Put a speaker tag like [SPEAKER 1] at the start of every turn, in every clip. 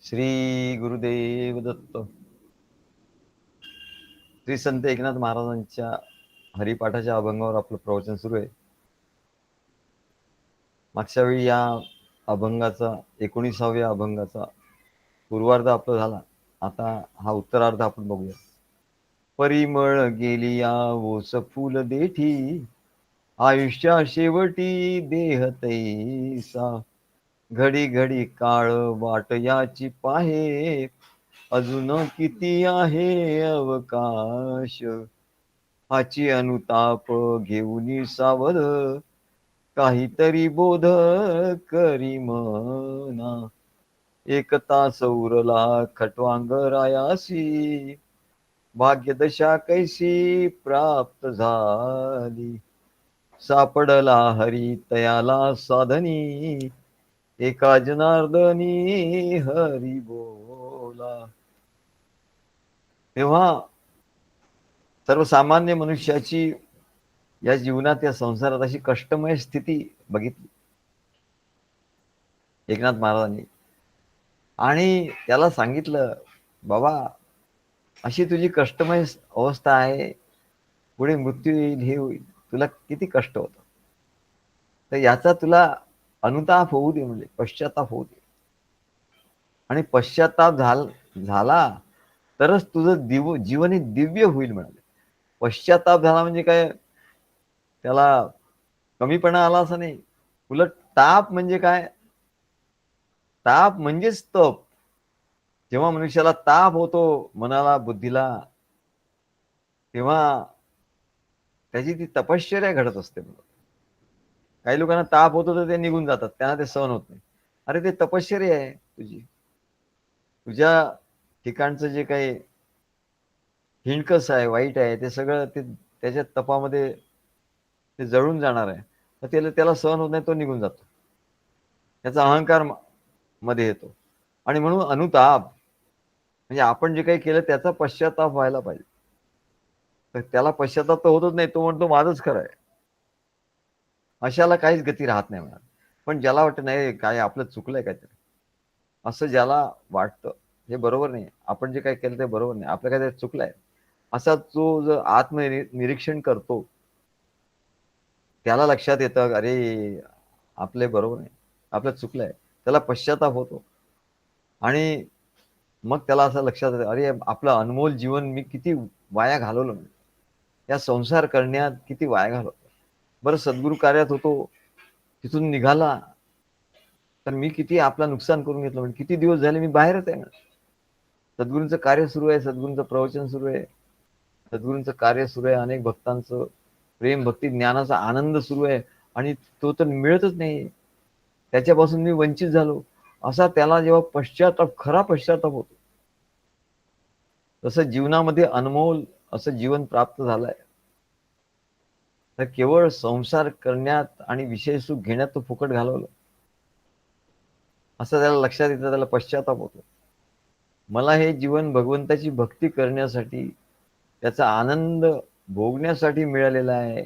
[SPEAKER 1] श्री गुरुदेव दत्त. श्री संत एकनाथ महाराजांच्या हरिपाठाच्या अभंगावर आपलं प्रवचन सुरू आहे. मागच्या वेळी या अभंगाचा 19व्या अभंगाचा पूर्वार्ध आपला झाला. आता हा उत्तरार्ध आपण बघूया. परिमळ गेली या ओस फुल देठी, आयुष्या शेवटी देह तैसा. घडी घडी काळ वाट याची पाहे, अजून किती आहे अवकाश. हाची अनुताप घेऊन सावध, काहीतरी बोध करी मना. एकता सौरला खटवांगरायासी, भाग्यदशा कैसी प्राप्त झाली. सापडला हरी तयाला साधनी, एका जनार्दनी हरी बोला. तेव्हा सर्वसामान्य मनुष्याची या जीवनात, या संसारात अशी कष्टमय स्थिती बघितली एकनाथ महाराजांनी, आणि त्याला सांगितलं, बाबा अशी तुझी कष्टमय अवस्था आहे, पुढे मृत्यू येईल, हे होईल, तुला किती कष्ट होतं, तर याचा तुला अनुताप होऊ दे, म्हणजे पश्चाताप होऊ दे. आणि पश्चाताप झाला तरच तुझं जीवन हे दिव्य होईल म्हणाले. पश्चाताप झाला म्हणजे काय, त्याला कमीपणा आला असं नाही. उलट ताप म्हणजे काय, ताप म्हणजेच तप. जेव्हा मनुष्याला ताप होतो मनाला, बुद्धीला, तेव्हा त्याची ती तपश्चर्या घडत असते. काही लोकांना ताप होतो तर ते निघून जातात, त्यांना ते सहन होत नाही. अरे ते तपश्चर्या आहे तुझी. तुझ्या ठिकाणचं जे काही हिणकस आहे, वाईट आहे, ते सगळं ते त्याच्या तपामध्ये ते जळून जाणार आहे. तर त्याला सहन होत नाही, तो निघून जातो, त्याचा अहंकार मध्ये येतो. आणि म्हणून अनुताप म्हणजे आपण जे काही केलं त्याचा पश्चाताप व्हायला पाहिजे. तर त्याला पश्चाताप तर होतच नाही, तो म्हणतो माझंच खरं आहे. अशाला काहीच गती राहत नाही म्हणा. पण ज्याला वाटतं नाही काय आपलं चुकलंय काहीतरी, असं ज्याला वाटतं हे बरोबर नाही, आपण जे काही केलं ते बरोबर नाही, आपलं काहीतरी चुकलंय, असा जो जर आत्मनिरीक्षण करतो, त्याला लक्षात येतं, अरे आपले बरोबर नाही, आपलं चुकलंय, त्याला पश्चाताप होतो. आणि मग त्याला असं लक्षात येतं, अरे आपलं अनमोल जीवन मी किती वाया घालवलं, या संसार करण्यात किती वाया घालवलं. बरं सद्गुरु कार्यात होतो, तिथून निघाला तर मी किती आपलं नुकसान करून घेतलं, म्हणजे किती दिवस झाले मी बाहेरच आहे. सद्गुरूंचं कार्य सुरू आहे, सद्गुरूंचं प्रवचन सुरू आहे, सद्गुरूंचं कार्य सुरू आहे, अनेक भक्तांचं प्रेम भक्ती ज्ञानाचा आनंद सुरू आहे, आणि तो तर मिळतच नाही, त्याच्यापासून मी वंचित झालो, असा त्याला जेव्हा पश्चाताप, खरा पश्चाताप होतो, तसं जीवनामध्ये अनमोल असं जीवन प्राप्त झालंय, तर केवळ संसार करण्यात आणि विषय सुख घेण्यात तो फुकट घालवलं, असं त्याला लक्षात येतं, त्याला पश्चाताप होतो. मला हे जीवन भगवंताची भक्ती करण्यासाठी, त्याचा आनंद भोगण्यासाठी मिळालेलं आहे,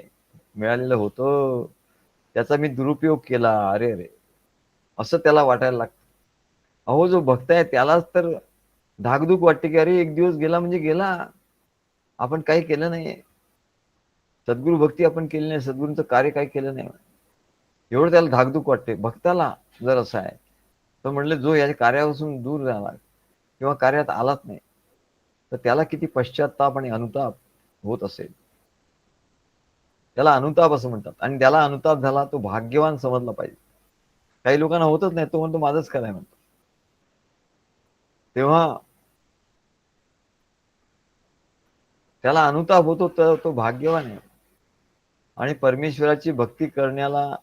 [SPEAKER 1] मिळालेलं होतं, त्याचा मी दुरुपयोग केला, अरे अरे, असं त्याला वाटायला लागतं. अहो जो भक्त आहे त्यालाच तर धाकधूक वाटते की अरे एक दिवस गेला म्हणजे गेला, आपण काही केलं नाहीये, सद्गुरु भक्ती आपण केली नाही, सद्गुरूंचं कार्य काही केलं नाही, एवढं त्याला धाकधूक वाटते. भक्ताला जर असं आहे तर म्हणलं, जो या कार्यापासून दूर झाला किंवा कार्यात आलाच नाही, तर त्याला किती पश्चाताप आणि अनुताप होत असेल. त्याला अनुताप असं म्हणतात, आणि त्याला अनुताप झाला तो भाग्यवान समजला पाहिजे. काही लोकांना होतच नाही, तो म्हणतो माझंच खरं आहे म्हणतो. तेव्हा त्याला अनुताप होतो तर तो भाग्यवान आहे. आणि परमेश्वराची भक्ती करण्याला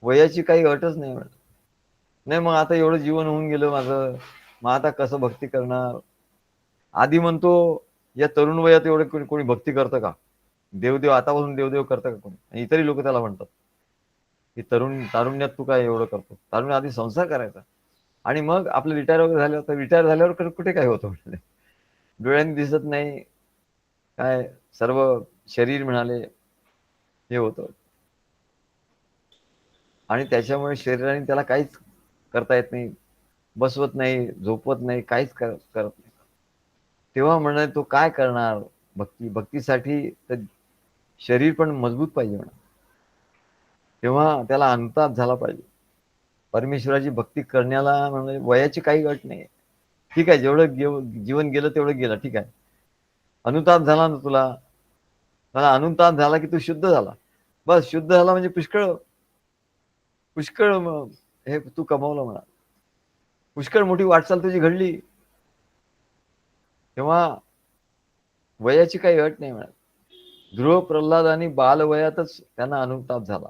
[SPEAKER 1] वयाची काही अटच नाही म्हणत. नाही मग आता एवढं जीवन होऊन गेलं माझं, मग आता कसं भक्ती करणार. आधी म्हणतो या तरुण वयात एवढं कोणी भक्ती करतं का, देवदेव आतापासून देवदेव करतं का कोणी. आणि इतरही लोक त्याला म्हणतात की तारुण्यात तू काय एवढं करतो, तारुण आधी संसार करायचा, आणि मग आपलं रिटायर वगैरे झालं, तर रिटायर झाल्यावर कुठे काय होतं म्हटले, डोळ्यांनी दिसत नाही काय, सर्व शरीर म्हणाले हे होतं, आणि त्याच्यामुळे शरीराने त्याला काहीच करता येत नाही. बसवत नाही, झोपवत नाही, काहीच करत नाही. तेव्हा म्हणाले तो काय करणार भक्तीसाठी तर शरीर पण मजबूत पाहिजे म्हणा. तेव्हा त्याला अनुताप झाला पाहिजे. परमेश्वराची भक्ती करण्याला म्हणजे वयाची काही अट नाही. ठीक आहे, जेवढं जीवन गेलं तेवढं गेलं, ठीक आहे. अनुताप झाला ना तुला, मला अनुताप झाला की तू शुद्ध झाला. बस शुद्ध झाला म्हणजे पुष्कळ पुष्कळ हे तू कमावलं म्हणा. पुष्कळ मोठी वाटचाल तुझी घडली. तेव्हा वयाची काही अट नाही म्हणा. ध्रुव, प्रल्हाद आणि बालवयातच त्यांना अनुताप झाला.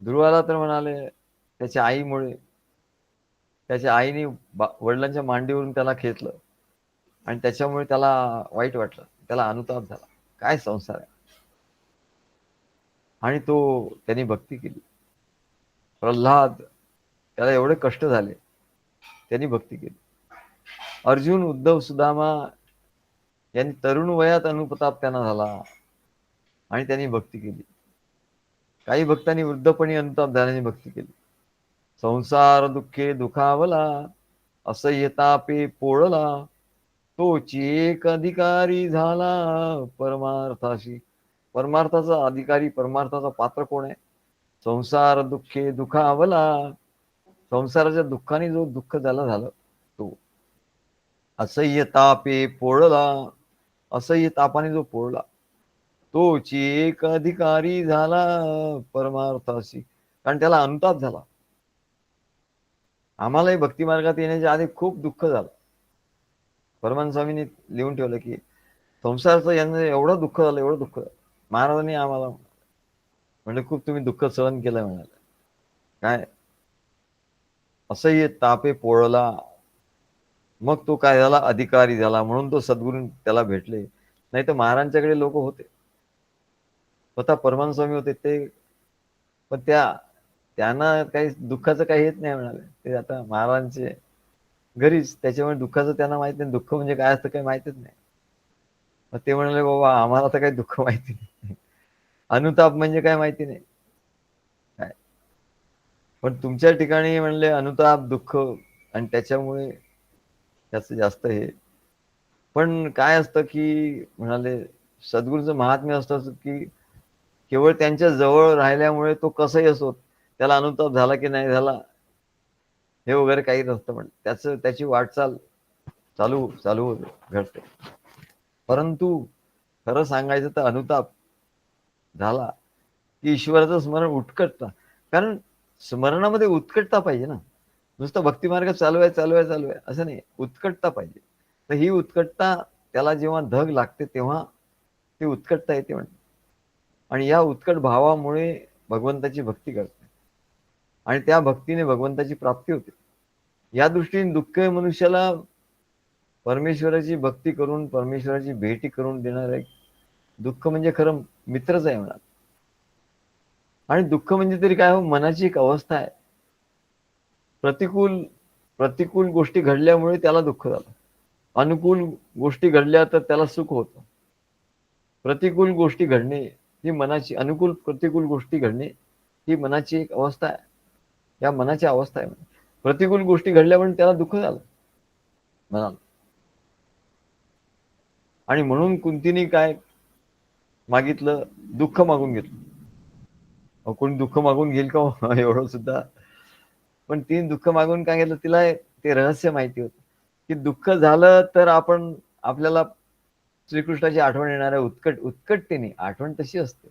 [SPEAKER 1] ध्रुवाला तर म्हणाले त्याच्या आईमुळे, त्याच्या आईने वडिलांच्या मांडीवरून त्याला खेचलं आणि त्याच्यामुळे त्याला वाईट वाटलं, त्याला अनुताप झाला. काय संसार आहे. आणि तो त्यांनी भक्ती केली. प्रल्हाद, त्याला एवढे कष्ट झाले, त्यांनी भक्ती केली. अर्जुन, उद्धव, सुदामा यांनी तरुण वयात अनुताप त्यांना झाला आणि त्यांनी भक्ती केली. काही भक्तांनी वृद्धपणी अनुताप झाल्याने भक्ती केली. संसार दुःखे दुखावला, असह्य तापे पोळला, तोची एक अधिकारी झाला परमार्थाशी. परमार्थाचा अधिकारी, परमार्थाचा पात्र कोण आहे? संसार दुःखे दुखावला, संसाराच्या दुःखाने जो दुःख झालं तो. असह्य तापे पोळला, असह्य तापाने जो पोळला, तोची एक अधिकारी झाला परमार्थाशी. कारण त्याला अनुताप झाला. आम्हालाही भक्ती मार्गात येण्याच्या आधी खूप दुःख झालं. परमानंद स्वामींनी लिहून ठेवलं की संसाराचं यांना एवढं दुःख झालं, एवढं दुःख झालं. महाराजांनी आम्हाला म्हणजे खूप तुम्ही दुःख सहन केलं म्हणाले. काय असह्य तापे पोळला, मग तो काय झाला? अधिकारी झाला. म्हणून तो सद्गुरू त्याला भेटले. नाही तर महाराजांच्याकडे लोक होते, स्वतः परमानंद स्वामी होते ते, पण त्यांना काही दुःखाचं काही येत नाही म्हणाले. ते आता महाराजांचे घरीच, त्याच्यामुळे दुःखाचं त्यांना माहित नाही. दुःख म्हणजे काय असतं काही माहितच नाही. मग ते म्हणाले बाबा आम्हाला तर काही दुःख माहिती नाही, अनुताप म्हणजे काय माहिती नाही काय. पण तुमच्या ठिकाणी म्हणले अनुताप दुःख आणि त्याच्यामुळे त्याचं जास्त हे. पण काय असतं की म्हणाले सद्गुरूचं महात्म्य असतं की केवळ त्यांच्या जवळ राहिल्यामुळे तो कसंही असो त्याला अनुताप झाला की नाही झाला हे वगैरे काही नसतं. पण त्याची वाटचाल चालू चालू होते, घडते. परंतु खरं सांगायचं तर अनुताप झाला की ईश्वराचं स्मरण उत्कटता. कारण स्मरणामध्ये उत्कटता पाहिजे ना. नुसतं भक्तिमार्ग चालू आहे चालू आहे चालू आहे असं नाही, उत्कटता पाहिजे. तर ही उत्कटता त्याला जेव्हा धग लागते तेव्हा ती उत्कटता येते म्हणते. आणि या उत्कट भावामुळे भगवंताची भक्ती करते आणि त्या भक्तीने भगवंताची प्राप्ती होते. या दृष्टीने दुःख मनुष्याला परमेश्वराची भक्ती करून परमेश्वराची भेटी करून देणार आहे. दुःख म्हणजे खरं मित्रच आहे म्हणा. आणि दुःख म्हणजे तरी काय हो, मनाची एक अवस्था आहे. प्रतिकूल प्रतिकूल गोष्टी घडल्यामुळे त्याला दुःख झालं, अनुकूल गोष्टी घडल्या तर त्याला सुख होतं. प्रतिकूल गोष्टी घडणे ही मनाची, अनुकूल प्रतिकूल गोष्टी घडणे ही मनाची एक अवस्था आहे. या मनाची अवस्था आहे. प्रतिकूल गोष्टी घडल्या पण त्याला दुःख झालं मनाला. आणि म्हणून कुंतीने काय मागितलं? दुःख मागून घेतलं. कोणी दुःख मागून घेईल का हो? एवढं सुद्धा. पण तिने दुःख मागून काय घेतलं? तिला ते रहस्य माहिती होतं की दुःख झालं तर आपल्याला श्रीकृष्णाची आठवण येणार आहे. उत्कटतेने आठवण तशी असते,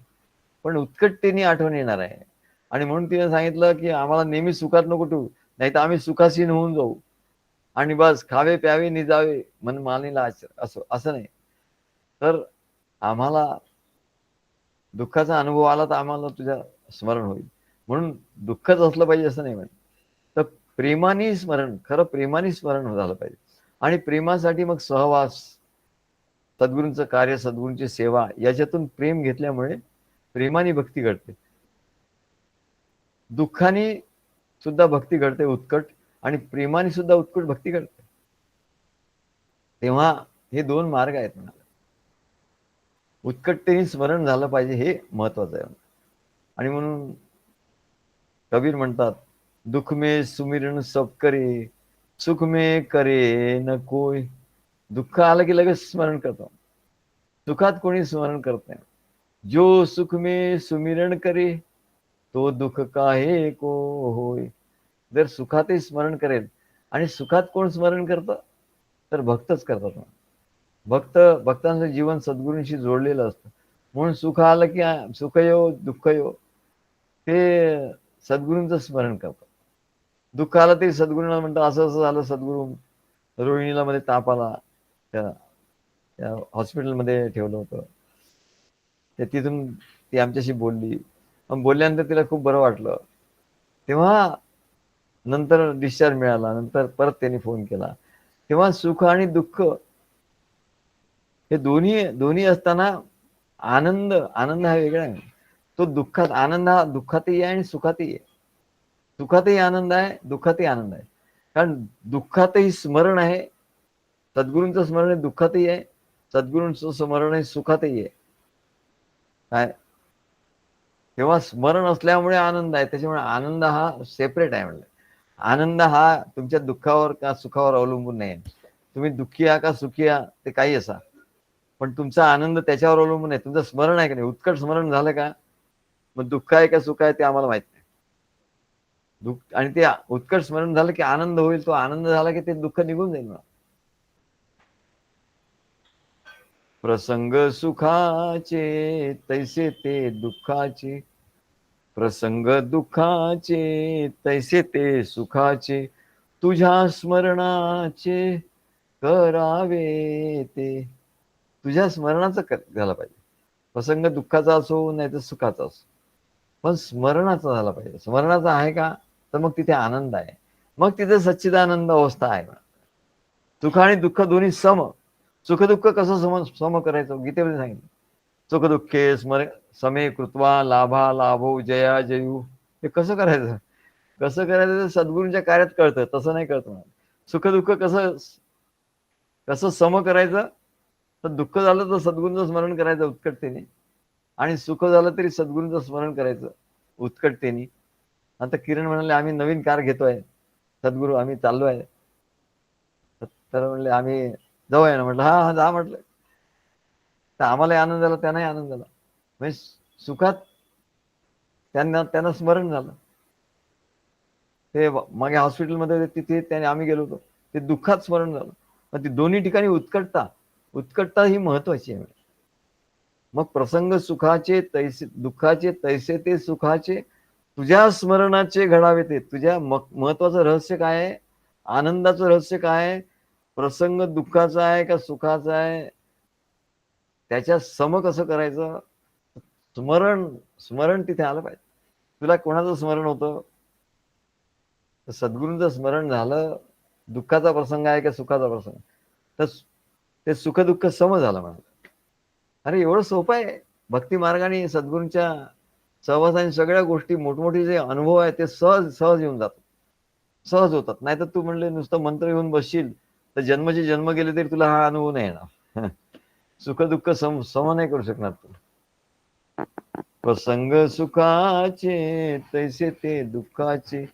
[SPEAKER 1] पण उत्कटतेने आठवण येणार आहे. आणि म्हणून तिने सांगितलं की आम्हाला नेहमी सुखात नको ठेवू, नाही तर आम्ही सुखासीन होऊन जाऊ आणि बस खावे प्यावे निजावे मन मानेला असं नाही. तर आम्हाला दुःखाचा अनुभव आला तर आम्हाला तुझ्या स्मरण होईल. म्हणून दुःखच असलं पाहिजे असं नाही म्हणत. तर प्रेमाने स्मरण, खरं प्रेमाने स्मरण झालं पाहिजे. आणि प्रेमासाठी मग सहवास, सद्गुरूंचं कार्य, सद्गुरूंची सेवा, याच्यातून प्रेम घेतल्यामुळे प्रेमाने भक्ती घडते. दुःखाने सुद्धा भक्ती घडते उत्कट, आणि प्रेमाने सुद्धा उत्कट भक्ती घडते. तेव्हा हे दोन मार्ग आहेत मला. उत्कटतेने स्मरण झालं पाहिजे हे महत्वाचं आहे. आणि म्हणून कबीर म्हणतात दुख में सुमिरन सब करे, सुख में करे न कोई. दुःख आलं की लगेच स्मरण करतो, सुखात कोणी स्मरण करत नाही. जो सुख में सुमिरण करे तो दुःख काहे को होय. जर सुखातही स्मरण करेल, आणि सुखात कोण स्मरण करतं, तर भक्तच करतात. भक्तांचं जीवन सद्गुरूंशी जोडलेलं असतं. म्हणून सुख आलं की सुख येऊ दुःख येऊ ते सद्गुरूंचं स्मरण करतात. दुःख आलं तरी सद्गुरूंना म्हणतात असं असं झालं सद्गुरू, रोहिणीला मध्ये ताप आला, त्या हॉस्पिटलमध्ये ठेवलं होतं. ते तिथून ती आमच्याशी बोलली. मग बोलल्यानंतर तिला खूप बरं वाटलं. तेव्हा नंतर डिस्चार्ज मिळाला, नंतर परत त्यांनी फोन केला. तेव्हा सुख आणि दुःख हे दोन्ही दोन्ही असताना आनंद आनंद हा वेगळा आहे. तो दुःखात आनंद हा दुःखातही आहे आणि सुखातही आहे. सुखातही आनंद आहे, दुःखातही आनंद आहे. कारण दुःखातही स्मरण आहे, सद्गुरूंचं स्मरण आहे दुःखातही आहे, सद्गुरूंचं स्मरण आहे सुखातही आहे. काय तेव्हा स्मरण असल्यामुळे आनंद आहे, त्याच्यामुळे आनंद हा सेपरेट आहे. म्हणलं आनंद हा तुमच्या दुःखावर का सुखावर अवलंबून नाही. तुम्ही दुःखी आहात का सुखी आहात ते काही असा, पण तुमचा आनंद त्याच्यावर अवलंबून आहे. तुमचं स्मरण आहे का नाही, उत्कट स्मरण झालं का मग दुःख आहे का सुख आहे ते आम्हाला माहित नाही. दुःख आणि ते उत्कट स्मरण झालं की आनंद होईल, तो आनंद झाला की ते दुःख निघून जाईल. प्रसंग सुखाचे तैसे ते दुःखाचे, प्रसंग दुःखाचे तैसे ते सुखाचे, तुझ्या स्मरणाचे करावे ते. तुझ्या स्मरणाचं झालं पाहिजे. प्रसंग दुःखाचा असो नाही तर सुखाचा असो, पण स्मरणाचा झाला पाहिजे. स्मरणाचा आहे का, तर मग तिथे आनंद आहे, मग तिथे सच्चिदानंद अवस्था आहे. सुख आणि दुःख दोन्ही सम. सुख दुःख कसं सम सम करायचं गीतेमध्ये सांगितलं. सुख दुःखे समे कृत्वा लाभा लाभो जया जयू. हे कसं करायचं, कसं करायचं सद्गुरूंच्या कार्यात कळतं, तसं नाही कळत. सुख दुःख कसं कसं सम करायचं, तर दुःख झालं तर सद्गुरूंचं स्मरण करायचं उत्कटतेने, आणि सुख झालं तरी सद्गुरूंचं स्मरण करायचं उत्कटतेने. आता किरण म्हणाले आम्ही नवीन कार घेतोय, सद्गुरू आम्ही चाललो आहे, तर म्हणले आम्ही जाऊया ना. म्हटलं हा हा जा म्हटलं. तर आम्हालाही आनंद झाला, त्यांनाही आनंद झाला. म्हणजे सुखात त्यांना त्यांना स्मरण झालं. ते मागे हॉस्पिटलमध्ये तिथे त्याने आम्ही गेलो होतो, ते दुःखात स्मरण झालं. मग ती दोन्ही ठिकाणी उत्कटता उत्कटता ही महत्वाची आहे. मग प्रसंग सुखाचे तैसे दुःखाचे तैसे ते सुखाचे, तुझ्या स्मरणाचे घडावे ते. तुझ्या महत्वाचं रहस्य काय आहे, आनंदाचं रहस्य काय आहे, प्रसंग दुःखाचा आहे का सुखाचा आहे, त्याच्या सम कसं करायचं. स्मरण स्मरण तिथे आलं पाहिजे. तुला कोणाचं स्मरण होतं, तर सद्गुरूंचं स्मरण झालं. दुःखाचा प्रसंग आहे का सुखाचा प्रसंग, तर ते सुख दुःख सम झालं म्हणा. अरे एवढं सोपं आहे. भक्ती मार्गाने सद्गुरूंच्या सहवासाने सगळ्या गोष्टी मोठमोठे जे अनुभव आहेत ते सहज सहज येऊन जातात, सहज होतात. नाही तर तू म्हणले नुसतं मंत्र येऊन बसशील तर जन्मचे जन्म गेले तरी तुला हा अनुभव नाही येणार. सुख दुःख सम नाही करू शकणार तू. प्रसंग सुखाचे तैसे ते दुःखाचे,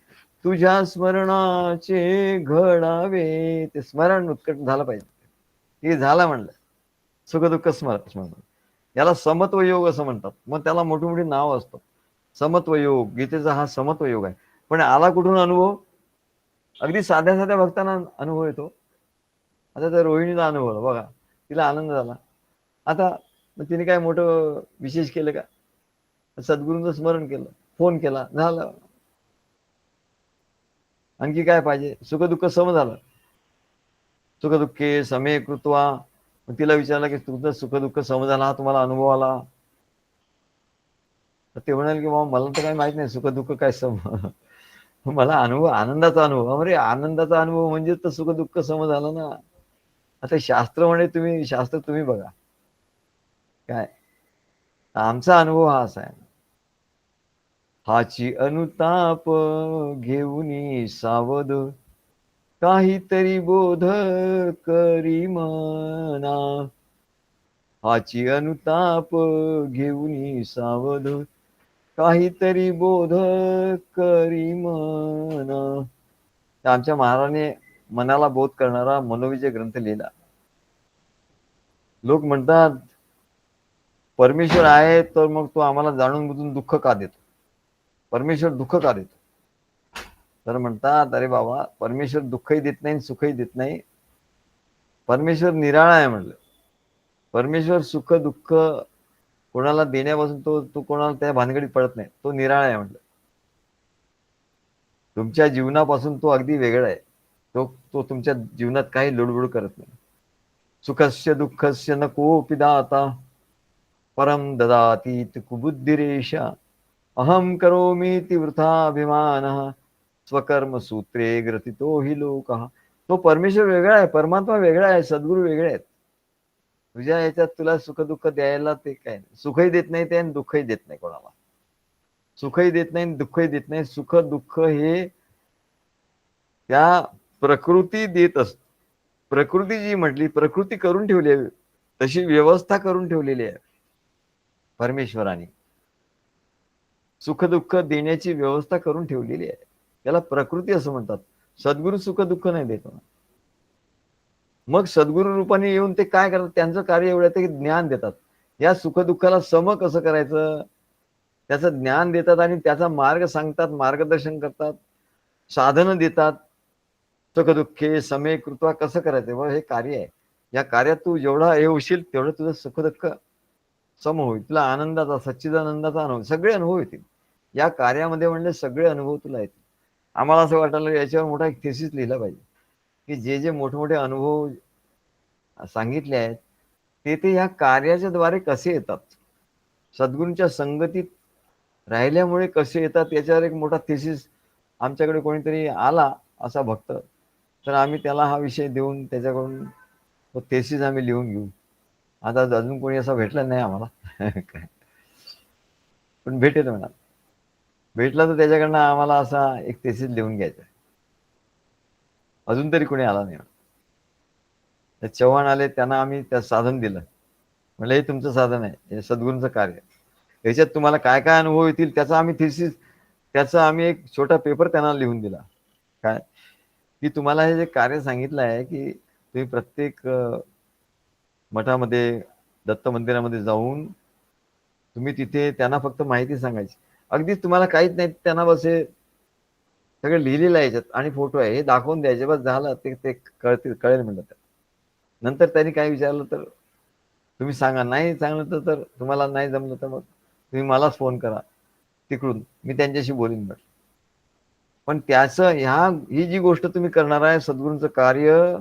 [SPEAKER 1] तुझ्या स्मरणाचे घडावे ते. स्मरण उत्कट झालं पाहिजे. हे झालं म्हणलं सुख दुःख स्मरण. याला समत्व योग असं म्हणतात. मग त्याला मोठी मोठी नाव असतात. समत्व योग, गीतेचा हा समत्व योग आहे. पण आला कुठून अनुभव, अगदी साध्या साध्या भक्तांना अनुभव येतो. आता त्या रोहिणीला अनुभव बघा, तिला आनंद झाला. आता तिने काय मोठं विशेष केलं का, सद्गुरूंचं स्मरण केलं, फोन केला, झालं. आणखी काय पाहिजे, सुख दुःख सम झालं. सुख दुःखे समे कृत्वा. तिला विचारलं की तुमचं सुख दुःख सम झाला, तुम्हाला अनुभव आला. तर ते म्हणाले की बाबा मला तर काही माहित नाही सुख दुःख काय सम. मला अनुभव आनंदाचा अनुभव. अरे आनंदाचा अनुभव म्हणजे तर सुख दुःख सम झालं ना. आता शास्त्र म्हणे, तुम्ही शास्त्र तुम्ही बघा काय. आमचा अनुभव हा असा आहे, हाची अनुताप घेऊन सावध, काहीतरी बोध करी मना. हाची अनुताप घेऊन सावध, काहीतरी बोध करी मन. आमच्या महाराजांनी मनाला बोध करणारा मनोविजय ग्रंथ लिहिला. लोक म्हणतात परमेश्वर आहे तर मग तो आम्हाला जाणून बुजून दुःख का देतो, परमेश्वर दुःख का देतो. तर म्हणतात अरे बाबा, परमेश्वर दुःखही देत नाही सुखही देत नाही. परमेश्वर निराळा आहे म्हणलं. परमेश्वर सुख दुःख कोणाला देण्यापासून तो कोणाला त्या भानगडीत पडत नाही. तो निराळा आहे म्हटलं. तुमच्या जीवनापासून तो अगदी वेगळा आहे. तो तो तुमच्या जीवनात काही लुडबुड करत नाही. सुखस्य दुःखस्य न कोपि दाता परम ददाती कुबुद्धिरेश. अहम करोमी वृथा अभिमान स्वकर्म सूत्रे ग्रथितो हि लोक. तो परमेश्वर वेगळा आहे, परमात्मा वेगळा आहे, सद्गुरू वेगळे आहेत. तुझ्या याच्यात तुला सुख दुःख द्यायला ते काय, सुखही देत नाही ते आणि दुःखही देत नाही कोणाला. सुखही देत नाही दुःखही देत नाही. सुख दुःख हे त्या प्रकृती देत असत. प्रकृती जी म्हटली, प्रकृती करून ठेवली आहे, तशी व्यवस्था करून ठेवलेली आहे परमेश्वराने. सुख दुःख देण्याची व्यवस्था करून ठेवलेली आहे, त्याला प्रकृती असं म्हणतात. सद्गुरू सुख दुःख नाही देतो. मग सद्गुरू रूपाने येऊन ते काय करतात, त्यांचं कार्य एवढं ते ज्ञान देतात. या सुख दुःखाला सम कसं करायचं त्याचं ज्ञान देतात आणि त्याचा मार्ग सांगतात, मार्गदर्शन करतात, साधनं देतात. सुख दुःखे समे कृत्वा कसं करायचं, बघ हे कार्य आहे. या कार्यात तू जेवढा हे होशील तेवढं तुझं सुख दुःख सम होईल. तुला आनंदाचा सच्चिदानंदाचा अनुभव, सगळे अनुभव येतील या कार्यामध्ये. म्हणजे सगळे अनुभव तुला येतील. आम्हाला असं वाटायला याच्यावर मोठा एक थेसिस लिहिला पाहिजे की जे जे मोठमोठे अनुभव सांगितले आहेत ते या कार्याच्या द्वारे कसे येतात, सद्गुरूंच्या संगतीत राहिल्यामुळे कसे येतात, याच्यावर एक मोठा थेसिस. आमच्याकडे कोणीतरी आला असा भक्त, तर आम्ही त्याला हा विषय देऊन त्याच्याकडून तो थेसिस आम्ही लिहून घेऊ. आता अजून कोणी असा भेटला नाही आम्हाला काय, पण भेटेल म्हणा. भेटला तर त्याच्याकडनं आम्हाला असा एक थेसिस लिहून घ्यायचा. अजून तरी कोणी आला नाही. चव्हाण आले, त्यांना आम्ही त्या साधन दिलं. म्हणलं हे तुमचं साधन आहे, हे सद्गुरूंचं कार्य. याच्यात तुम्हाला काय काय अनुभव येतील त्याचा आम्ही थेसिस, त्याचा आम्ही एक छोटा पेपर त्यांना लिहून दिला. काय की तुम्हाला हे जे कार्य सांगितलं आहे की तुम्ही प्रत्येक मठामध्ये दत्त मंदिरामध्ये जाऊन तुम्ही तिथे त्यांना फक्त माहिती सांगायची. अगदीच तुम्हाला काहीच नाही, त्यांना बस हे सगळं लिहिलेलं आहे याच्यात आणि फोटो आहे, हे दाखवून द्यायचे, बस झालं. ते कळेल म्हणलं. नंतर त्यांनी काय विचारलं तर तुम्ही सांगा, नाही सांगलं तर तुम्हाला नाही जमलं तर मग तुम्ही मलाच फोन करा तिकडून, मी त्यांच्याशी बोलीन म्हटलं. पण त्याचं ही जी गोष्ट तुम्ही करणार आहे सद्गुरूंचं कार्य,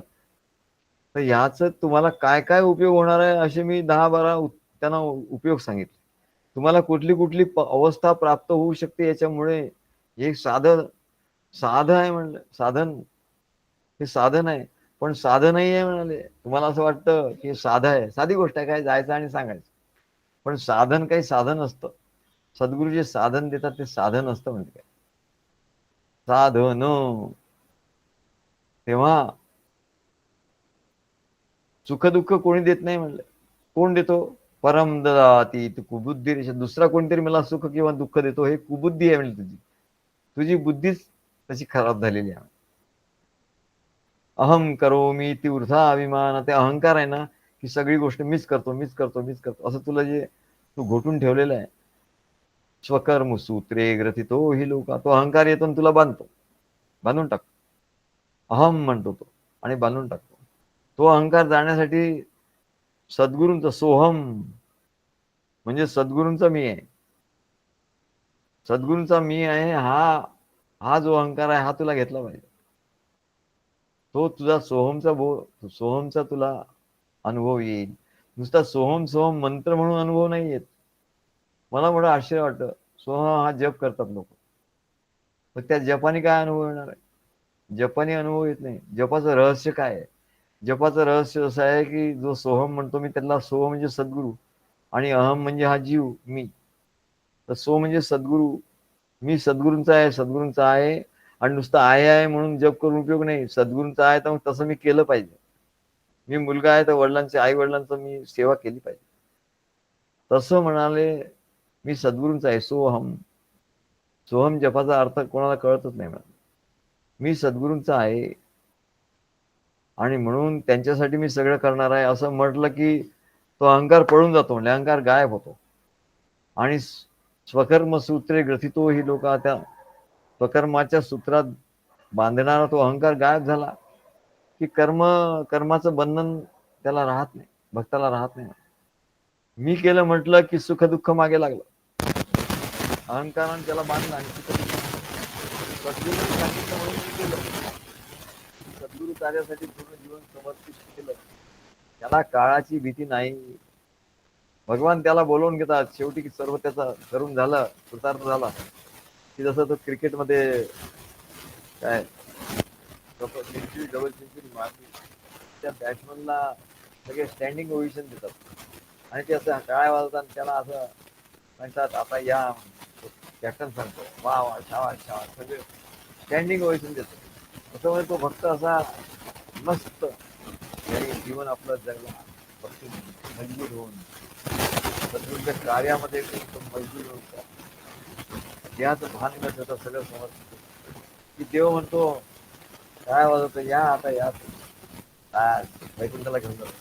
[SPEAKER 1] तर याच तुम्हाला काय काय उपयोग होणार आहे असे मी 10-12 त्यांना उपयोग सांगितले. तुम्हाला कुठली कुठली अवस्था प्राप्त होऊ शकते याच्यामुळे. हे साधन आहे म्हणलं. हे साधन आहे, पण साधनही आहे म्हणाले. तुम्हाला असं वाटतं की साधं आहे, साधी गोष्ट आहे, काय जायचं आणि सांगायचं. पण साधन काही साधन असतं. सद्गुरू जे साधन देतात ते साधन असतं म्हणजे काय, साधन. तेव्हा सुख दुःख कोणी देत नाही म्हणलं. कोण देतो, परम ददाती कुबुद्धी. दुसरा कोणतरी मला सुख किंवा दुःख देतो, हे कुबुद्धी आहे म्हणजे तुझी बुद्धीच तशी खराब झालेली आहे. अहम करोमी ती वृथा अभिमान, ते अहंकार आहे ना, की सगळी गोष्ट मीच करतो मीच करतो मीच करतो असं तुला जे तू घोटून ठेवलेलं आहे. स्वकर्म सूत्रे ग्रथितो ही लोक. तो अहंकार येतो आणि तुला बांधून टाकतो. अहम म्हणतो तो आणि बांधून टाकतो. तो अहंकार जाण्यासाठी सद्गुरूंचा सोहम म्हणजे सद्गुरूंचा मी आहे. सद्गुरूंचा मी आहे हा जो अहंकार आहे हा तुला घेतला पाहिजे. तो तुझा सोहमचा तुला अनुभव येईल. नुसता सोहम सोहम मंत्र म्हणून अनुभव नाही येत. मला मोठं आश्चर्य वाटतं, सोहम हा जप करतात लोक, पण त्या जपानी काय अनुभव येणार आहे. जपानी अनुभव येत नाही. जपाचं रहस्य काय आहे, जपाचं रहस्य असं आहे की जो सोहम म्हणतो मी, त्यातला सो म्हणजे सद्गुरू आणि अहम म्हणजे हा जीव मी. तर सो म्हणजे सद्गुरू, मी सद्गुरूंचा आहे, सद्गुरूंचा आहे. आणि नुसतं आहे म्हणून जप करून उपयोग नाही. सद्गुरूंचा आहे तर मग तसं मी केलं पाहिजे. मी मुलगा आहे तर आई वडिलांचं मी सेवा केली पाहिजे. तसं म्हणाले मी सद्गुरूंचा आहे सोहम. सोहम जपाचा अर्थ कोणाला कळतच नाही मला. मी सद्गुरूंचा आहे आणि म्हणून त्यांच्यासाठी मी सगळं करणार आहे असं म्हटलं की तो अहंकार पळून जातो, म्हणजे अहंकार गायब होतो. आणि स्वकर्म सूत्रे ग्रथितो ही लोक त्या स्वकर्माच्या सूत्रात बांधणारा तो अहंकार गायब झाला की कर्माचं बंधन त्याला राहत नाही, भक्ताला राहत नाही. मी केलं म्हटलं की सुख दुःख मागे लागलं, अहंकाराने त्याला बांधलं आणि सुख दुःख सद्गुरूंनी सांगितलं म्हणून मी केलं. सद्गुरू कार्यासाठी पूर्ण जीवन समर्पित केलं. त्याला काळाची भीती नाही. भगवान त्याला बोलवून घेतात. शेवटी सर्व त्याचा करून झालं, कृतार्थ झाला की जसं तो क्रिकेटमध्ये काय सेंचुरी डबल सेंचुरी मारली, त्या बॅट्समनला सगळे स्टँडिंग ओव्हेशन देतात आणि ते असं टाळ्या वाजवतात. त्याला असं म्हणतात आता या, कॅप्टन सांगतो वा वा शाबास शाबास, सगळे स्टँडिंग ओव्हेशन देतात. असं म्हणजे तो भक्त असा मस्त जीवन आपलं जगला, मजबूत होऊन सद्गुरूंच्या कार्यामध्ये मजबूत होऊन देहाचं भान न ठेवता सगळं समजतं की देव म्हणतो काय वाजवतो, या आता या वैकुंठाला घेऊन जातो,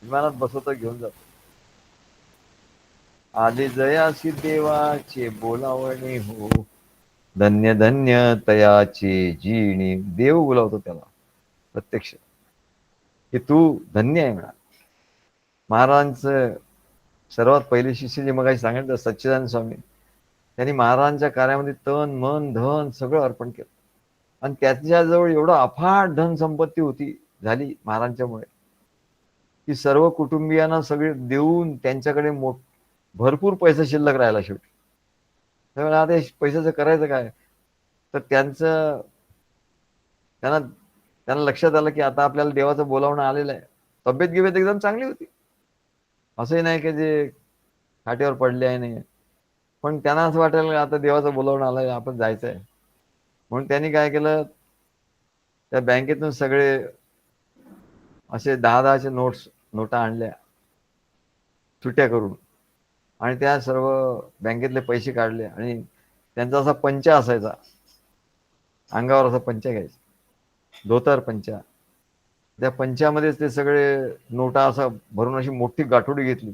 [SPEAKER 1] विमानात बसवतो, घेऊन जातो. आले जयासी देवाचे बोलावणे हो, धन्य धन्य तयाचे जीणे. देव बोलावतो त्याला प्रत्यक्ष की तू धन्य आहे म्हणा. महाराजांचं सर्वात पहिले शिष्य जे मग सांगितलं सच्चिदानंद स्वामी, त्यांनी महाराजांच्या कार्यामध्ये तन मन धन सगळं अर्पण केलं आणि त्याच्याजवळ एवढं अफाट धन संपत्ती होती झाली महाराजांच्यामुळे की सर्व कुटुंबियांना सगळे देऊन त्यांच्याकडे भरपूर पैसा शिल्लक राहिला शेवटी. त्यामुळे आता पैशाचं करायचं काय, तर त्यांना त्यांना लक्षात आलं की आता आपल्याला देवाचं बोलावणं आलेलं आहे. तब्येत गिबेत एकदम चांगली होती, असंही नाही की जे खाटेवर पडले आहे नाही, पण त्यांना असं वाटायला आता देवाचं बोलावणं आलंय, आपण जायचं आहे. म्हणून त्यांनी काय केलं, त्या बँकेतून सगळे असे 10-10चे नोटा आणल्या सुट्या करून आणि त्या सर्व बँकेतले पैसे काढले आणि त्यांचा असा पंचा असायचा, अंगावर असा पंचा घ्यायचा, धोतर पंचा. त्या पंचामध्येच ते सगळे नोटा असा भरून अशी मोठी गाठोडी घेतली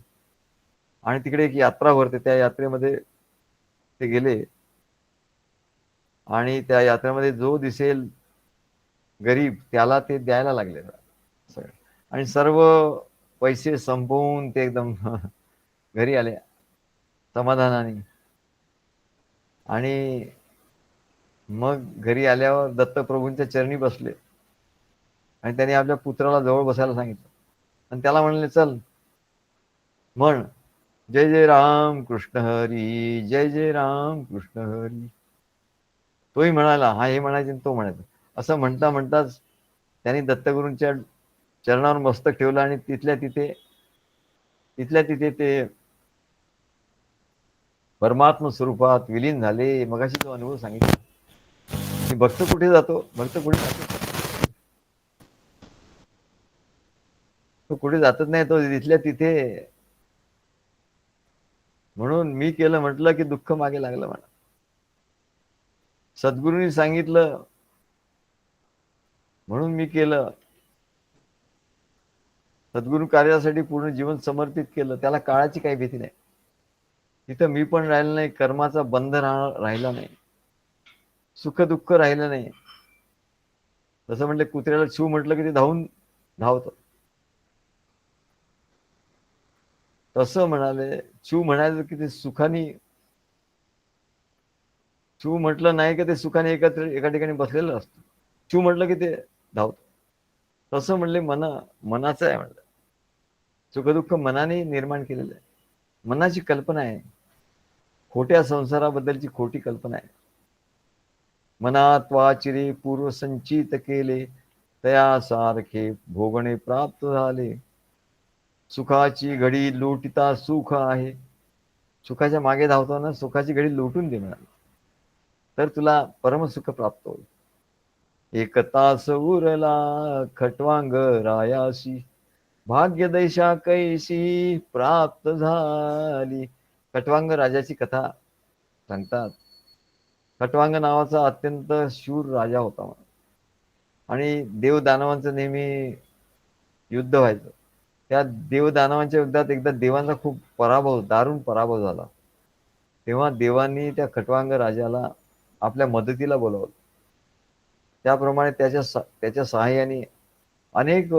[SPEAKER 1] आणि तिकडे एक यात्रा भरते, त्या यात्रेमध्ये ते गेले आणि त्या यात्रेमध्ये जो दिसेल गरीब त्याला ते द्यायला लागले सगळे. आणि सर्व पैसे संपवून ते एकदम घरी आले समाधानाने. आणि मग घरी आल्यावर दत्तप्रभूंच्या चरणी बसले आणि त्यांनी आपल्या पुत्राला जवळ बसायला सांगितलं आणि त्याला म्हणले चल म्हण जय जय राम कृष्ण हरी, जय जय राम कृष्ण हरी. तोही म्हणाला, हा हे म्हणायचे तो म्हणायचा. असं म्हणता म्हणताच त्यांनी दत्तगुरूंच्या चरणावर मस्तक ठेवलं आणि तिथल्या तिथे ते परमात्म स्वरूपात विलीन झाले. मगाशी तो अनुभव सांगितला. भक्त कुठे जातो, भक्त कुठे जातो, तो कुठे जातच नाही, तो तिथल्या तिथे. म्हणून मी केलं म्हटलं की दुःख मागे लागलं म्हणा. सद्गुरूंनी सांगितलं म्हणून मी केलं. सद्गुरू कार्यासाठी पूर्ण जीवन समर्पित केलं. त्याला काळाची काही भीती नाही. तिथं मी पण राहिलं नाही, कर्माचा बंध राहिला नाही, सुख दुःख राहिलं नाही. जसं म्हटलं कुत्र्याला छू म्हटलं की ते धावत. तसं म्हणाले छू म्हणायचं की ते सुखाने, छू म्हटलं नाही की ते सुखाने एकत्र एका ठिकाणी बसलेलं असतं. छू म्हटलं की ते धावत. तसं म्हणले मनाचं आहे म्हणलं. सुखदुःख मनाने निर्माण केलेलं आहे. मनाची कल्पना आहे, खोट्या संसाराबद्दलची खोटी कल्पना आहे. मनात वाचिरे पूर्व संचित केले, तया सारखे भोगणे प्राप्त झाले. सुखाची घडी लुटिता सुख आहे. सुखाच्या मागे धावताना सुखाची घडी लुटून दे म्हणा, तर तुला परमसुख प्राप्त होईल. एक तास उरला खटवांग रायासी, भाग्य दैशा कैसी प्राप्त झाली. खटवांग राजाची कथा सांगतात. खटवांग नावाचा अत्यंत शूर राजा होता आणि देव दानवांचं नेहमी युद्ध व्हायचं. त्या देव दानवांच्या युद्धात एकदा देवांचा खूप दारुण पराभव झाला. तेव्हा देवांनी त्या खटवांग राजाला आपल्या मदतीला बोलावलं. त्याप्रमाणे त्याच्या सहाय्याने अनेक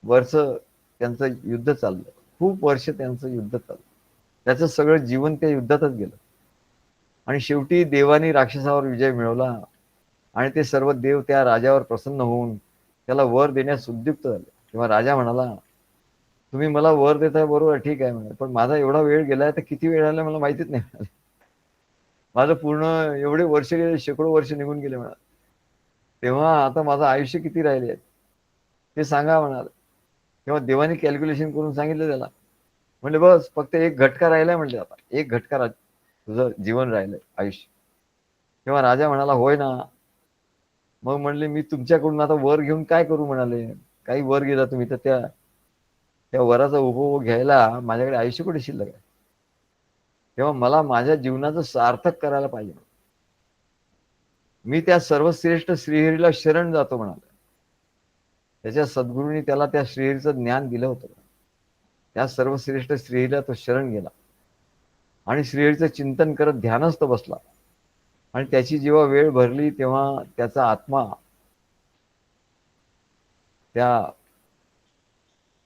[SPEAKER 1] वर्ष त्यांचं युद्ध चाललं. खूप वर्ष त्यांचं युद्ध चाललं. त्याचं सगळं जीवन त्या युद्धातच गेलं. आणि शेवटी देवानी राक्षसावर विजय मिळवला आणि ते सर्व देव त्या राजावर प्रसन्न होऊन त्याला वर देण्यास उद्युक्त झाले. तेव्हा राजा म्हणाला, तुम्ही मला वर देताय बरोबर, ठीक आहे म्हणे, पण माझा एवढा वेळ गेलाय तर किती वेळ आला मला माहितीच नाही. माझं पूर्ण एवढे वर्ष गेले, शेकडो वर्ष निघून गेले म्हणा. तेव्हा आता माझं आयुष्य किती राहिले ते सांगा म्हणाल. तेव्हा देवानी कॅल्क्युलेशन करून सांगितलं त्याला. म्हणजे बस फक्त एक घटका राहिलाय म्हणले, आता एक घटका तुझं जीवन राहिलंय, आयुष्य. तेव्हा राजा म्हणाला, होय ना. मग म्हणले, मी तुमच्याकडून आता वर घेऊन काय करू म्हणाले. काही वर गेला तुम्ही तर त्या त्या वराचा उपभोग घ्यायला माझ्याकडे आयुष्य कुठे शिल्लक आहे. तेव्हा मला माझ्या जीवनाचं सार्थक करायला पाहिजे. मी त्या सर्वश्रेष्ठ श्रीहरीला शरण जातो म्हणाले. त्याच्या सद्गुरूंनी त्याला त्या श्रीहरीचं ज्ञान दिलं होतं. त्या सर्वश्रेष्ठ श्रीहरीला तो शरण गेला आणि श्रीहरीचं चिंतन करत ध्यानस्थ बसला. आणि त्याची जेव्हा वेळ भरली तेव्हा त्याचा आत्मा त्या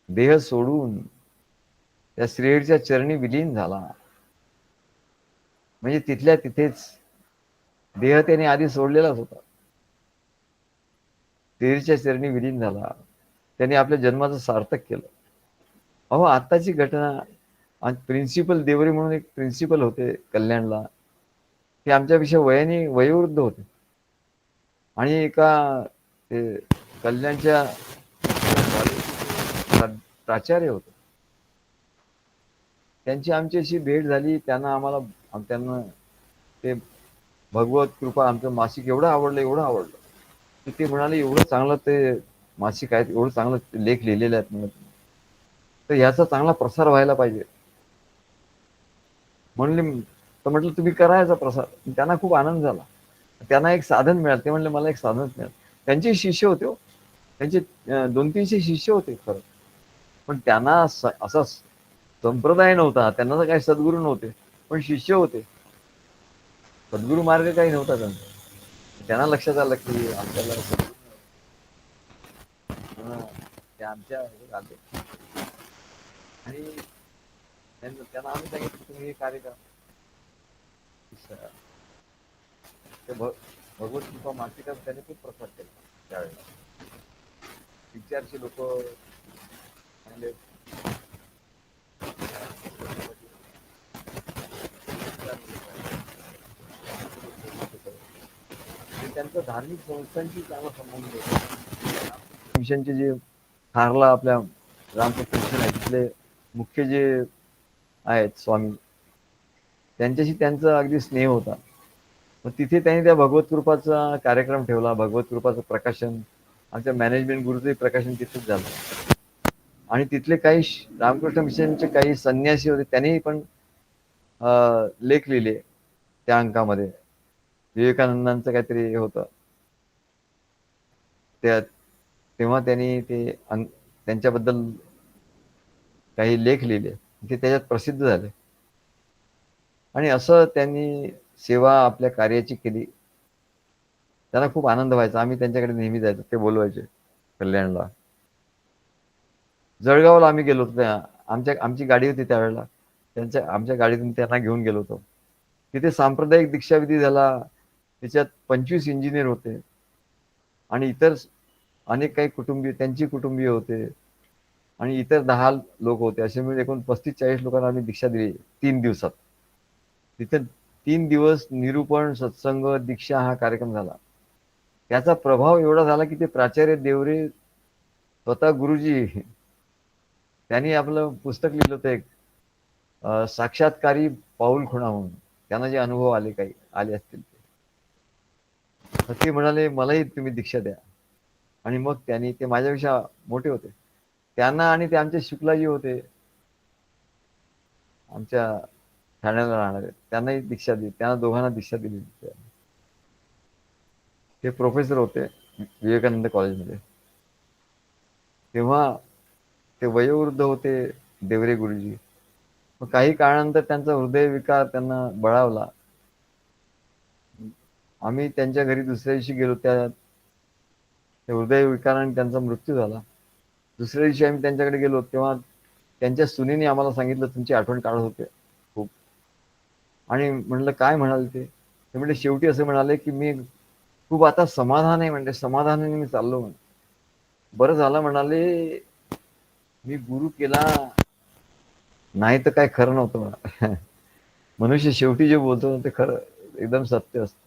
[SPEAKER 1] देह सोडून त्या श्रीहरीच्या चरणी विलीन झाला. म्हणजे तिथल्या तिथेच देह त्याने आधी सोडलेलाच होता. श्रीहरीच्या चरणी विलीन झाला. त्याने आपल्या जन्माचं सार्थक केलं. अहो, आत्ताची घटना, प्रिन्सिपल देवरी म्हणून एक प्रिन्सिपल होते कल्याणला. ते आमच्यापेक्षा वयाने वयोवृद्ध होते आणि एका ते कल्याणच्या प्राचार्य होते. त्यांची आमच्याशी भेट झाली. त्यांना ते भगवत कृपा आमचं मासिक एवढं आवडलं. ते म्हणाले, एवढं चांगलं ते मासिक आहेत, एवढं चांगलं लेख लिहिलेले आहेत म्हणून, तर याचा चांगला प्रसार व्हायला पाहिजे म्हणले. तर म्हटलं तुम्ही करायचा प्रसार. त्यांना खूप आनंद झाला. त्यांना एक साधन मिळालं. ते म्हणले, मला एक साधन मिळालं. त्यांचे शिष्य होते हो. त्यांचे 200-300 शिष्य होते खरं. पण त्यांना असा संप्रदाय नव्हता. त्यांना तर काही सद्गुरू नव्हते, पण शिष्य होते. सद्गुरू मार्ग काही नव्हता त्यांचा. त्यांना लक्षात आलं की आपल्याला ते आमच्या आले आणि त्यांना आम्ही सांगितलं, तुम्ही हे कार्य करा. भगवत कृपा मासिकात त्याने खूप प्रसार केला. त्यावेळेला 300-400 लोक चांगले त्यांचा धार्मिक संस्थांशी चांगला संबंध होता. मिशनचे जे खारला आपल्या रामकृष्ण मिशन आहे, तिथले मुख्य जे आहेत स्वामी, त्यांच्याशी त्यांचा अगदी स्नेह होता. मग तिथे त्यांनी त्या भगवत कृपाचा कार्यक्रम ठेवला. भगवत कृपाचं प्रकाशन, आमच्या मॅनेजमेंट गुरुचंही प्रकाशन तिथेच झालं. आणि तिथले काही रामकृष्ण मिशनचे काही संन्यासी होते, त्यांनी पण लेख लिहिले त्या अंकामध्ये. विवेकानंदांचं काहीतरी हे होतं त्या, तेव्हा त्यांनी त्यांच्याबद्दल काही लेख लिहिले, ते त्याच्यात प्रसिद्ध झाले. आणि असं त्यांनी सेवा आपल्या कार्याची केली. त्यांना खूप आनंद व्हायचा. आम्ही त्यांच्याकडे नेहमी जायचो. ते बोलवायचे कल्याणला. जळगावला आम्ही गेलो होतो. आमची गाडी होती त्यावेळेला. आमच्या गाडीतून त्यांना घेऊन गेलो होतो. तिथे सांप्रदायिक दीक्षाविधी झाला. त्याच्यात 25 इंजिनियर होते आणि इतर अनेक काही कुटुंबीय, त्यांची कुटुंबीय होते आणि इतर 10 लोक होते. असे मिळून एकूण 35-40 लोकांना आम्ही दीक्षा दिली 3 दिवसात. तिथे 3 दिवस निरूपण, सत्संग, दीक्षा हा कार्यक्रम झाला. त्याचा प्रभाव एवढा झाला की ते प्राचार्य देवरे स्वतः गुरुजी त्यांनी आपलं पुस्तक लिहिलं होतं एक, साक्षात्कारी पाऊल खुणा म्हणून. त्यांना जे अनुभव आले असतील तर ते म्हणाले, मलाही तुम्ही दीक्षा द्या. आणि मग ते माझ्यापेक्षा मोठे होते. त्यांना आणि ते आमचे शुक्लाजी होते, आमच्या ठाण्याला राहणारे, त्यांनाही दीक्षा दिली. त्यांना दोघांना दीक्षा दिली. ते प्रोफेसर होते विवेकानंद कॉलेजमध्ये. तेव्हा ते वयोवृद्ध होते देवरे गुरुजी. मग काही काळानंतर त्यांचा हृदयविकार त्यांना बळावला. आम्ही त्यांच्या घरी दुसऱ्या दिवशी गेलो. त्या हृदयविकाराने त्यांचा मृत्यू झाला. दुसऱ्या दिवशी आम्ही त्यांच्याकडे गेलो तेव्हा त्यांच्या सुनेने आम्हाला सांगितलं, तुमची आठवण काढत होते खूप. आणि म्हणलं काय म्हणाले ते म्हणजे शेवटी असं म्हणाले की मी खूप आता समाधान आहे, म्हणजे समाधानाने मी चाललो म्हणे. बरं झालं म्हणाले मी गुरु केला, नाही तर काय खरं नव्हतं म्हणा. मनुष्य शेवटी जे बोलतो ते खरं एकदम सत्य असतं.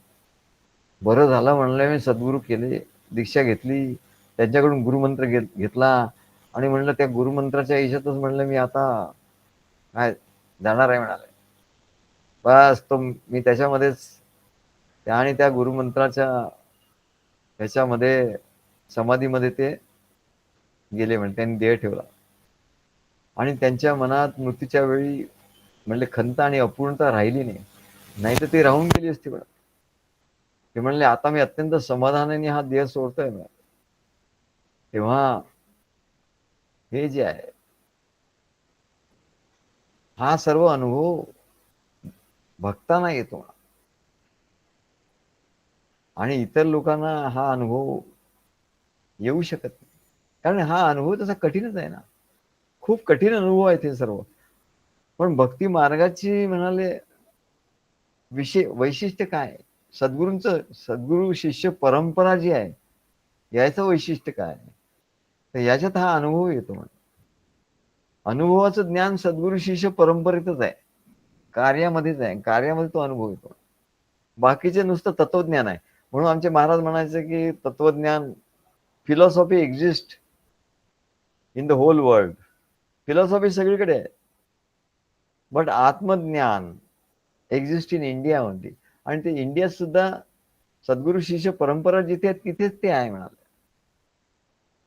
[SPEAKER 1] बरं झालं म्हणलं मी सद्गुरू केले, दीक्षा घेतली, त्यांच्याकडून गुरुमंत्र घेतला आणि म्हणलं त्या गुरुमंत्राच्या हिशोबातच म्हणलं मी आता काय जाणार आहे म्हणाले. बस तो मी त्याच्यामध्येच त्या आणि त्या गुरुमंत्राच्या ह्याच्यामध्ये समाधीमध्ये ते गेले म्हणे. त्यांनी देह ठेवला आणि त्यांच्या मनात मृत्यूच्या वेळी म्हणले खंत आणि अपूर्णता राहिली नाही, नाही तर ती राहून गेली असती बघा. ते म्हणले आता मी अत्यंत समाधानाने हा देह सोडतोय ना. तेव्हा हे जे आहे हा सर्व अनुभव भक्तांना येतो आणि इतर लोकांना हा अनुभव येऊ शकत नाही, कारण हा अनुभव तसा कठीणच आहे ना. खूप कठीण अनुभव आहे ते सर्व. पण भक्ती मार्गाची म्हणाले वैशिष्ट्य काय, सद्गुरूंचं सद्गुरू शिष्य परंपरा जी आहे याचं वैशिष्ट्य काय, तर याच्यात हा अनुभव येतो. म्हणजे अनुभवाचं ज्ञान सद्गुरू शिष्य परंपरेतच आहे, कार्यामध्येच आहे. कार्यामध्ये तो अनुभव येतो. बाकीचे नुसतं तत्वज्ञान आहे. म्हणून आमचे महाराज म्हणायचे की तत्वज्ञान, philosophy exist in the whole world. Philosophy सगळीकडे आहे, बट आत्मज्ञान एक्झिस्ट इन इंडिया ओनली. आणि ते इंडियात सुद्धा सद्गुरू शिष्य परंपरा जिथे आहे तिथेच ते आहे म्हणाले,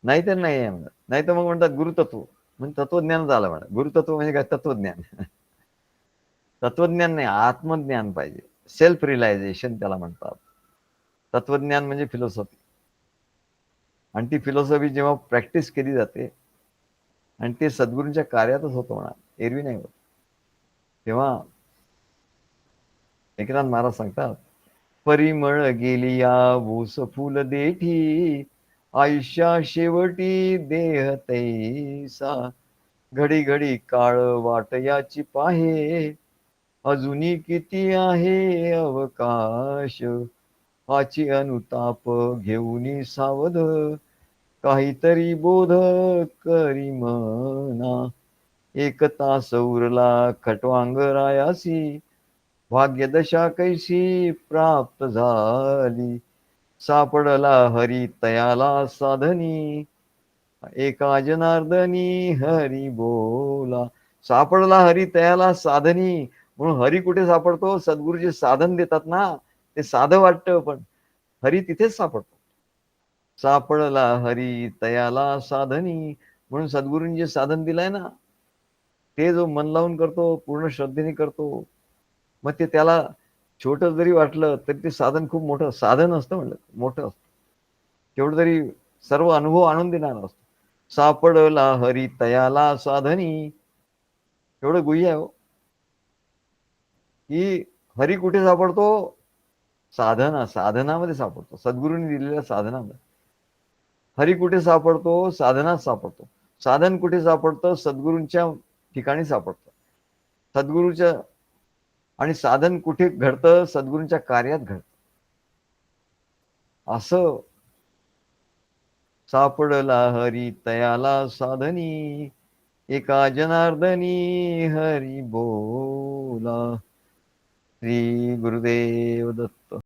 [SPEAKER 1] नाही तर नाही आहे म्हणत. नाही तर मग म्हणतात गुरुतत्व म्हणजे तत्वज्ञान झालं म्हणा. गुरुतत्व म्हणजे काय, तत्वज्ञान. तत्वज्ञान नाही, आत्मज्ञान पाहिजे. सेल्फ रिअलायझेशन त्याला म्हणतात. तत्वज्ञान म्हणजे फिलॉसॉफी. आणि ती फिलॉसॉफी जेव्हा प्रॅक्टिस केली जाते आणि ते सद्गुरूंच्या कार्यातच होतं म्हणा, एरवी नाही होत. तेव्हा एकनाथ महाराज सांगतात, परिमळ गेली या ऊस फुल देठी, आयुष्या शेवटी देह तैसा, घडी घडी काळ वाट याची पाहे, अजूनी किती आहे अवकाश, हाची अनुताप घेऊनी सावध, काहीतरी बोध करी मना, एकता सौरला खटवांगरायासी, भाग्यदशा कैसी प्राप्त झाली, सापडला हरी तयाला साधनी, एका जनार्दनी हरी बोला. सापडला हरी तयाला साधनी, म्हणून हरी कुठे सापडतो, सद्गुरूचे साधन देतात ना, ते साधं वाटतं पण हरी तिथेच सापडतो. सापडला हरी तयाला साधनी, म्हणून सद्गुरूंनी जे साधन दिलंय ना, ते जो मन लावून करतो, पूर्ण श्रद्धेने करतो, मग ते त्याला छोटं जरी वाटलं तरी ते साधन खूप मोठं साधन असतं, म्हणलं मोठं असतं. तेवढं तरी सर्व अनुभव आणून देणार असतो. सापडला हरी तयाला साधनी, एवढं गुह्य आहे हो. की हरी कुठे सापडतो, साधनामध्ये सापडतो, सद्गुरूंनी दिलेल्या साधनामध्ये. हरी कुठे सापडतो, साधनात सापडतो. साधन कुठे सापडतं, सद्गुरूंच्या ठिकाणी सापडतं. सद्गुरूच्या आणि साधन कुठे घडतं, सद्गुरूंच्या कार्यात घडतं. असं सापडला हरी तयाला साधनी, एका जनार्दनी हरी बोला. श्री गुरुदेव दत्त.